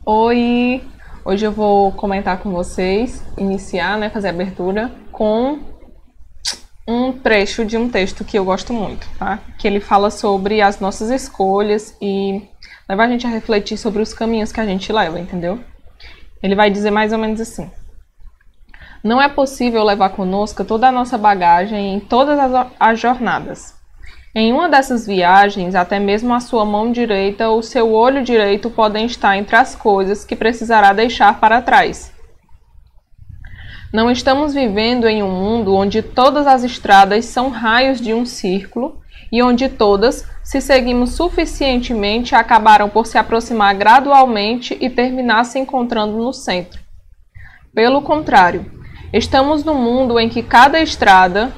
Oi! Hoje eu vou comentar com vocês, iniciar, né, fazer a abertura com um trecho de um texto que eu gosto muito, tá? Que ele fala sobre as nossas escolhas e leva a gente a refletir sobre os caminhos que a gente leva, entendeu? Ele vai dizer mais ou menos assim: não é possível levar conosco toda a nossa bagagem em todas as jornadas. Em uma dessas viagens, até mesmo a sua mão direita ou seu olho direito podem estar entre as coisas que precisará deixar para trás. Não estamos vivendo em um mundo onde todas as estradas são raios de um círculo e onde todas, se seguimos suficientemente, acabarão por se aproximar gradualmente e terminar se encontrando no centro. Pelo contrário, estamos num mundo em que cada estrada,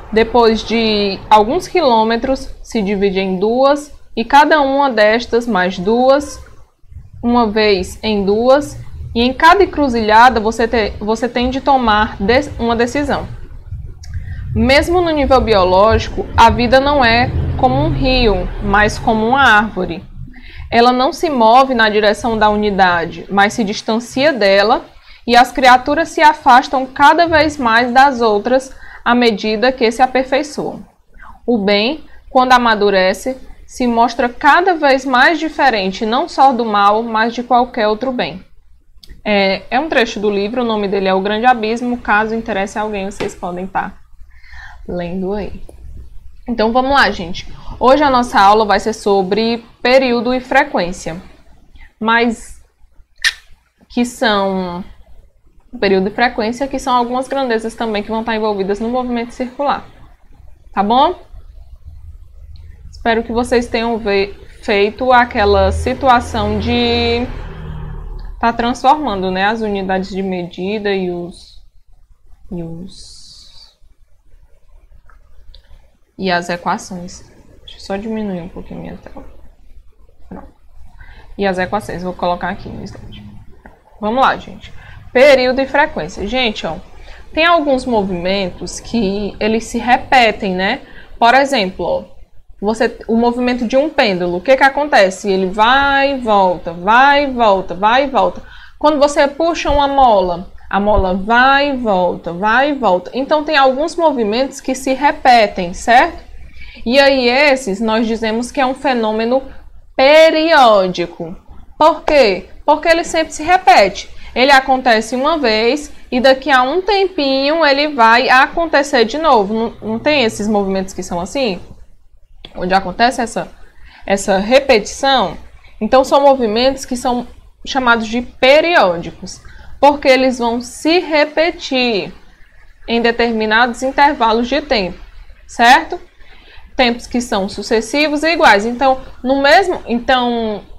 depois de alguns quilômetros, se divide em duas, e cada uma destas mais duas, uma vez em duas, e em cada encruzilhada você tem de tomar uma decisão. Mesmo no nível biológico, a vida não é como um rio, mas como uma árvore. Ela não se move na direção da unidade, mas se distancia dela, e as criaturas se afastam cada vez mais das outras à medida que se aperfeiçoam. O bem, quando amadurece, se mostra cada vez mais diferente, não só do mal, mas de qualquer outro bem. É um trecho do livro, o nome dele é O Grande Abismo. Caso interesse a alguém, vocês podem estar lendo aí. Então vamos lá, gente. Hoje a nossa aula vai ser sobre período e frequência, mas que são período e frequência, que são algumas grandezas também que vão estar envolvidas no movimento circular. Tá bom? Espero que vocês tenham feito aquela situação de estar transformando, né, as unidades de medida e as equações. Deixa eu só diminuir um pouquinho a minha tela. Pronto. E as equações, vou colocar aqui no slide. Vamos lá, gente. Período e frequência. Gente, ó, tem alguns movimentos que eles se repetem, né? Por exemplo, ó, o movimento de um pêndulo, o que acontece? Ele vai e volta, vai e volta, vai e volta. Quando você puxa uma mola, a mola vai e volta, vai e volta. Então, tem alguns movimentos que se repetem, certo? E aí, esses nós dizemos que é um fenômeno periódico. Por quê? Porque ele sempre se repete. Ele acontece uma vez e daqui a um tempinho ele vai acontecer de novo. Não tem esses movimentos que são assim? Onde acontece essa repetição? Então são movimentos que são chamados de periódicos, porque eles vão se repetir em determinados intervalos de tempo, certo? Tempos que são sucessivos e iguais. Então,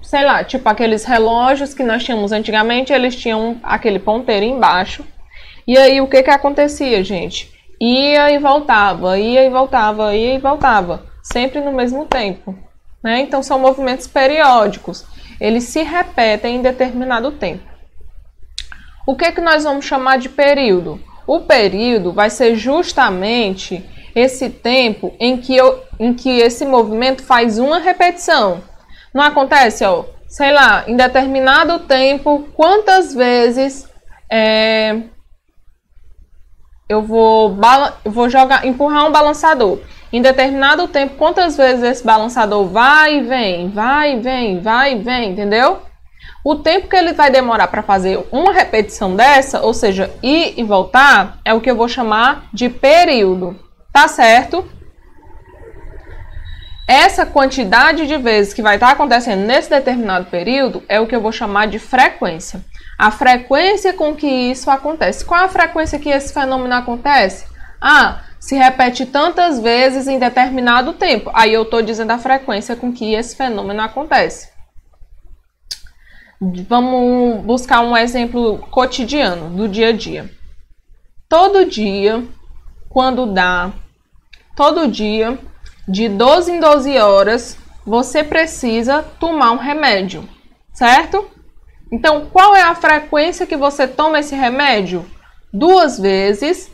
sei lá, tipo aqueles relógios que nós tínhamos antigamente, eles tinham aquele ponteiro embaixo. E aí, o que acontecia, gente? Ia e voltava, ia e voltava, ia e voltava. Sempre no mesmo tempo, né? Então, são movimentos periódicos. Eles se repetem em determinado tempo. O que nós vamos chamar de período? O período vai ser justamente esse tempo em que esse movimento faz uma repetição. Não acontece, ó, sei lá, em determinado tempo, quantas vezes eu vou empurrar um balançador. Em determinado tempo, quantas vezes esse balançador vai e vem, vai e vem, vai e vem, entendeu? O tempo que ele vai demorar para fazer uma repetição dessa, ou seja, ir e voltar, é o que eu vou chamar de período. Tá certo? Essa quantidade de vezes que vai estar acontecendo nesse determinado período é o que eu vou chamar de frequência. A frequência com que isso acontece. Qual é a frequência que esse fenômeno acontece? Se repete tantas vezes em determinado tempo. Aí eu estou dizendo a frequência com que esse fenômeno acontece. Vamos buscar um exemplo cotidiano, do dia a dia. Todo dia, de 12 em 12 horas, você precisa tomar um remédio, certo? Então, qual é a frequência que você toma esse remédio? 2 vezes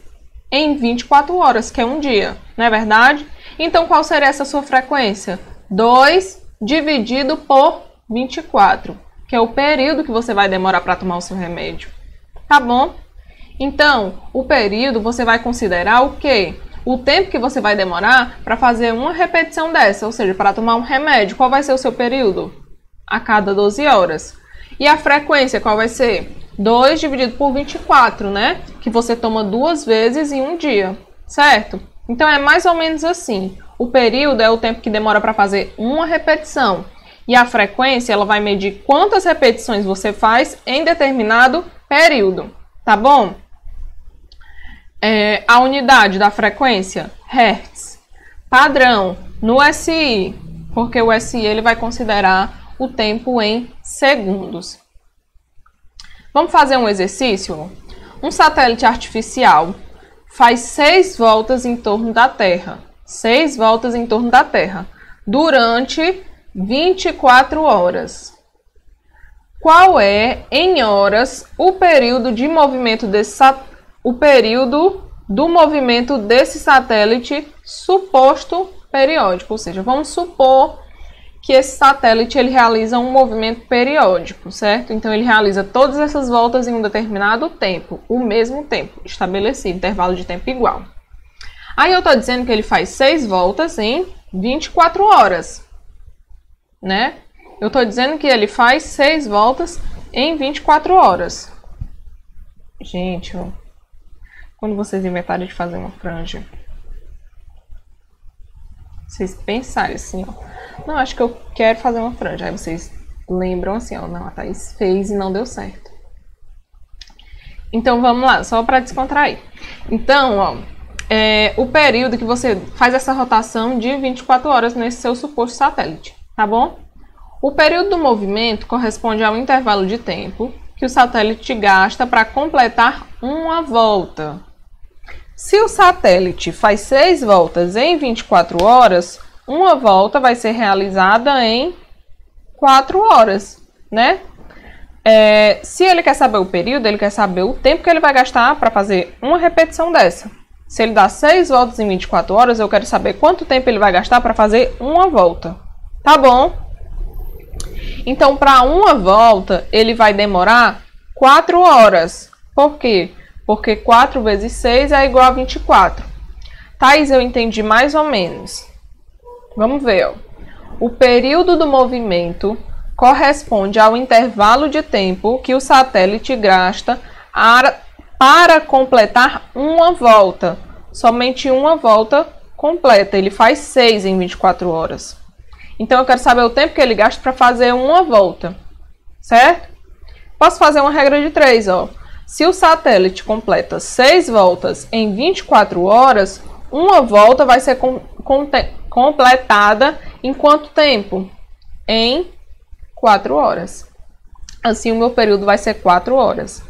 em 24 horas, que é um dia, não é verdade? Então, qual seria essa sua frequência? 2 dividido por 24, que é o período que você vai demorar para tomar o seu remédio. Tá bom? Então, o período você vai considerar o quê? O tempo que você vai demorar para fazer uma repetição dessa, ou seja, para tomar um remédio. Qual vai ser o seu período? A cada 12 horas. E a frequência, qual vai ser? 2 dividido por 24, né? Que você toma 2 vezes em um dia, certo? Então, é mais ou menos assim. O período é o tempo que demora para fazer uma repetição. E a frequência, ela vai medir quantas repetições você faz em determinado período, tá bom? A unidade da frequência, Hertz. Padrão, no SI, porque o SI ele vai considerar o tempo em segundos. Vamos fazer um exercício? Um satélite artificial faz 6 voltas em torno da Terra. 6 voltas em torno da Terra durante 24 horas. Qual é, em horas, o período de movimento do movimento desse satélite suposto periódico? Ou seja, vamos supor que esse satélite ele realiza um movimento periódico, certo? Então ele realiza todas essas voltas em um determinado tempo, o mesmo tempo estabelecido, intervalo de tempo igual. Aí eu estou dizendo que ele faz 6 voltas em 24 horas, né? Eu estou dizendo que ele faz 6 voltas em 24 horas. Gente, ó, quando vocês inventarem de fazer uma franja, vocês pensarem assim, ó, não, acho que eu quero fazer uma franja. Aí vocês lembram assim, ó, não, a Thaís fez e não deu certo. Então vamos lá, só para descontrair. Então, ó, o período que você faz essa rotação de 24 horas nesse seu suposto satélite, tá bom? O período do movimento corresponde ao intervalo de tempo que o satélite gasta para completar uma volta. Se o satélite faz 6 voltas em 24 horas, uma volta vai ser realizada em 4 horas, né? Se ele quer saber o período, ele quer saber o tempo que ele vai gastar para fazer uma repetição dessa. Se ele dá 6 voltas em 24 horas, eu quero saber quanto tempo ele vai gastar para fazer uma volta. Tá bom? Então, para uma volta, ele vai demorar 4 horas. Por quê? Porque 4 vezes 6 é igual a 24. Thaís, eu entendi mais ou menos. Vamos ver, ó. O período do movimento corresponde ao intervalo de tempo que o satélite gasta para completar uma volta. Somente uma volta completa. Ele faz 6 em 24 horas. Então, eu quero saber o tempo que ele gasta para fazer uma volta, certo? Posso fazer uma regra de 3, ó. Se o satélite completa 6 voltas em 24 horas, uma volta vai ser completada em quanto tempo? Em 4 horas. Assim, o meu período vai ser 4 horas.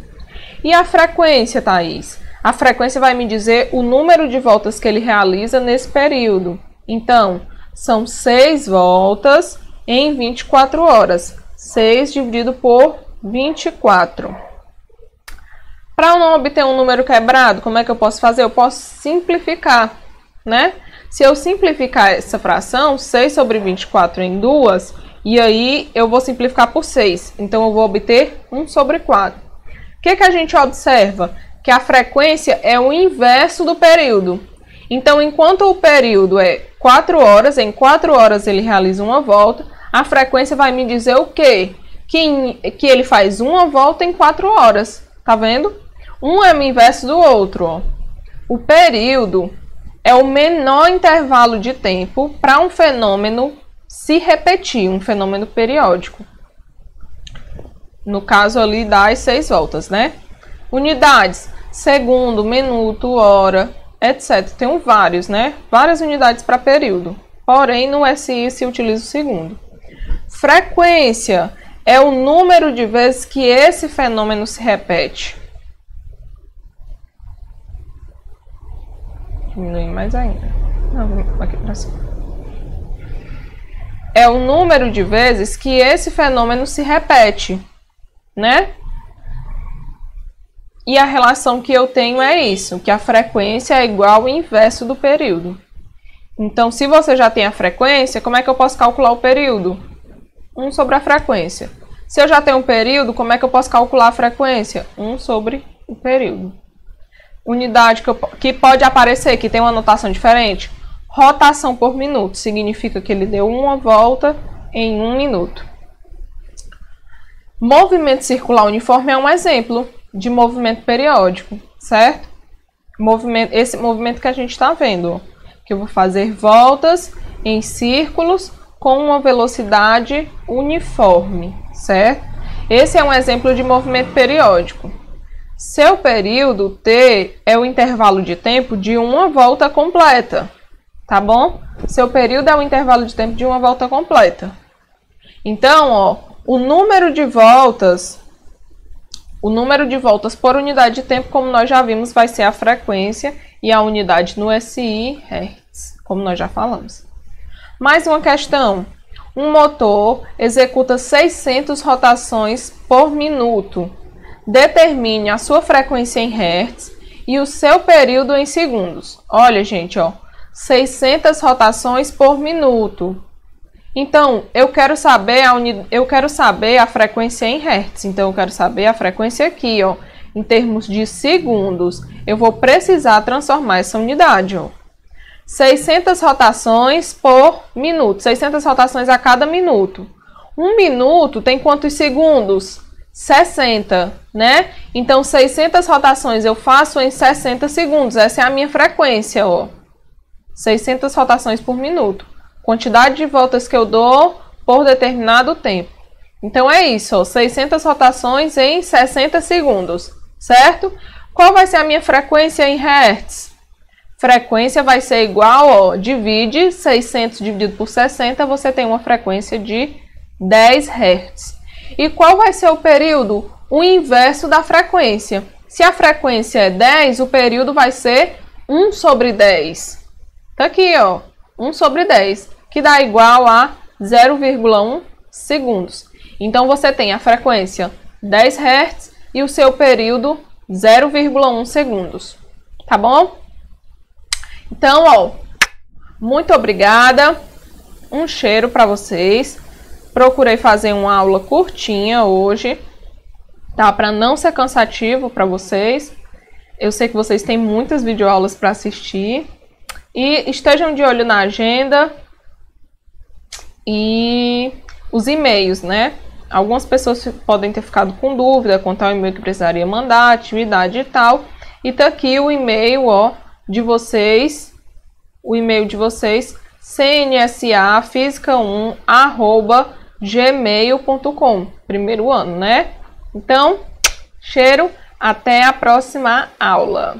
E a frequência, Thaís? A frequência vai me dizer o número de voltas que ele realiza nesse período. Então, são 6 voltas em 24 horas. 6 dividido por 24. Para não obter um número quebrado, como é que eu posso fazer? Eu posso simplificar, né? Se eu simplificar essa fração, 6 sobre 24 em 2, e aí eu vou simplificar por 6. Então, eu vou obter 1 sobre 4. O que a gente observa? Que a frequência é o inverso do período. Então, enquanto o período é 4 horas, em 4 horas ele realiza uma volta, a frequência vai me dizer o quê? Que ele faz uma volta em 4 horas. Tá vendo? Um é o inverso do outro, ó. O período é o menor intervalo de tempo para um fenômeno se repetir, um fenômeno periódico. No caso ali das 6 voltas, né? Unidades, segundo, minuto, hora, etc. Tem vários, né? Várias unidades para período. Porém, no SI se utiliza o segundo. Frequência é o número de vezes que esse fenômeno se repete. Diminuir mais ainda. Não, aqui para cima. É o número de vezes que esse fenômeno se repete, né? E a relação que eu tenho é isso, que a frequência é igual ao inverso do período. Então, se você já tem a frequência, como é que eu posso calcular o período? 1 sobre a frequência. Se eu já tenho um período, como é que eu posso calcular a frequência? 1 sobre o período. Unidade que pode aparecer, que tem uma notação diferente. Rotação por minuto, significa que ele deu uma volta em 1 minuto. Movimento circular uniforme é um exemplo de movimento periódico, certo? Esse movimento que a gente está vendo, que eu vou fazer voltas em círculos com uma velocidade uniforme, certo? Esse é um exemplo de movimento periódico. Seu período T é o intervalo de tempo de uma volta completa, tá bom? Seu período é o intervalo de tempo de uma volta completa. Então, ó, o número de voltas por unidade de tempo, como nós já vimos, vai ser a frequência e a unidade no SI, Hertz, como nós já falamos. Mais uma questão. Um motor executa 600 rotações por minuto. Determine a sua frequência em Hertz e o seu período em segundos. Olha, gente, ó, 600 rotações por minuto. Então, eu quero saber a frequência em Hertz. Então, eu quero saber a frequência aqui, ó, em termos de segundos. Eu vou precisar transformar essa unidade, ó. 600 rotações por minuto. 600 rotações a cada minuto. Um minuto tem quantos segundos? 60, né? Então, 600 rotações eu faço em 60 segundos. Essa é a minha frequência, ó. 600 rotações por minuto. Quantidade de voltas que eu dou por determinado tempo. Então, é isso, ó. 600 rotações em 60 segundos, certo? Qual vai ser a minha frequência em Hertz? Frequência vai ser igual, ó, divide 600 dividido por 60, você tem uma frequência de 10 Hz. E qual vai ser o período? O inverso da frequência. Se a frequência é 10, o período vai ser 1 sobre 10. Tá aqui, ó, 1 sobre 10, que dá igual a 0,1 segundos. Então, você tem a frequência 10 Hz e o seu período 0,1 segundos. Tá bom? Então, ó, muito obrigada, um cheiro para vocês. Procurei fazer uma aula curtinha hoje, tá? Para não ser cansativo para vocês. Eu sei que vocês têm muitas videoaulas para assistir. E estejam de olho na agenda e os e-mails, né? Algumas pessoas podem ter ficado com dúvida quanto ao e-mail que precisaria mandar, atividade e tal. E tá aqui o e-mail, ó, de vocês, o e-mail de vocês, cnsafisica1@gmail.com, primeiro ano, né? Então, cheiro, até a próxima aula.